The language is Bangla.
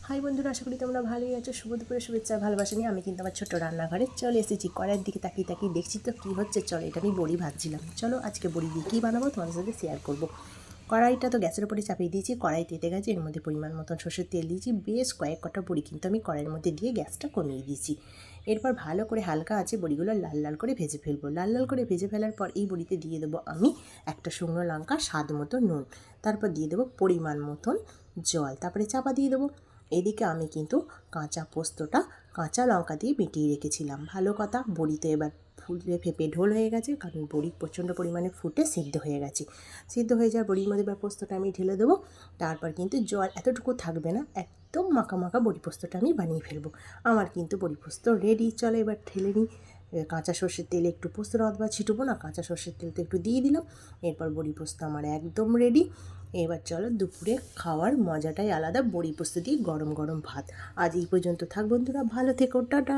হাই বন্ধুরা, আশা করি তোমরা ভালোই আছো। শুভ দুপুরে শুভেচ্ছা ভালোবাসা নিয়ে আমি কিন্তু আমার ছোট্ট রান্নাঘরে চলে এসেছি। কড়াইয়ের দিকে তাকিয়ে তাকিয়ে দেখছি তো কী হচ্ছে। চলো, এটা আমি বড়ি ভাজছিলাম। চলো আজকে বড়ি দিয়ে কী বানাবো তোমাদের সাথে শেয়ার করবো। কড়াইটা তো গ্যাসের উপরে চাপিয়ে দিয়েছি, কড়াই তেতে গেছে, এর মধ্যে পরিমাণ মতন সর্ষের তেল দিয়েছি। বেশ কয়েক কটা বড়ি কিন্তু আমি কড়াইয়ের মধ্যে দিয়ে গ্যাসটা কমিয়ে দিয়েছি। এরপর ভালো করে হালকা আছে বড়িগুলো লাল লাল করে ভেজে ফেলবো। লাল লাল করে ভেজে ফেলার পর এই বড়িতে দিয়ে দেবো আমি একটা শুকনো লঙ্কা, স্বাদ মতো নুন, তারপর দিয়ে দেবো পরিমাণ মতন জল, তারপরে চাপা দিয়ে দেবো। এদিকে আমি কিন্তু কাঁচা পোস্তটা কাঁচা লঙ্কা দিয়ে মিটিয়ে রেখেছিলাম। ভালো কথা, বড়িতে এবার ফুলে ফেপে ঢোল হয়ে গেছে, কারণ বড়ি প্রচণ্ড পরিমাণে ফুটে সিদ্ধ হয়ে গেছে। সিদ্ধ হয়ে যাওয়ার বড়ির মধ্যে এবার পোস্তটা আমি ঢেলে দেবো। তারপর কিন্তু জল এতটুকু থাকবে না, একদম মাখা মাখা বড়ি পোস্তটা আমি বানিয়ে ফেলবো। আমার কিন্তু বড়ি পোস্ত রেডি। চলো এবার ঢেলে নিই। কাঁচা সর্ষের তেলে একটু পোস্তর অথবা ছিটবো না, কাঁচা সর্ষের তেল তো একটু দিয়ে দিলাম। এরপর বড়ি পোস্ত আমার একদম রেডি। এবার চলো দুপুরে খাওয়ার মজাটাই আলাদা, বড়ি পোস্ত দিয়ে গরম গরম ভাত। আজ এই পর্যন্ত থাক বন্ধুরা, ভালো থেকো, টাটা।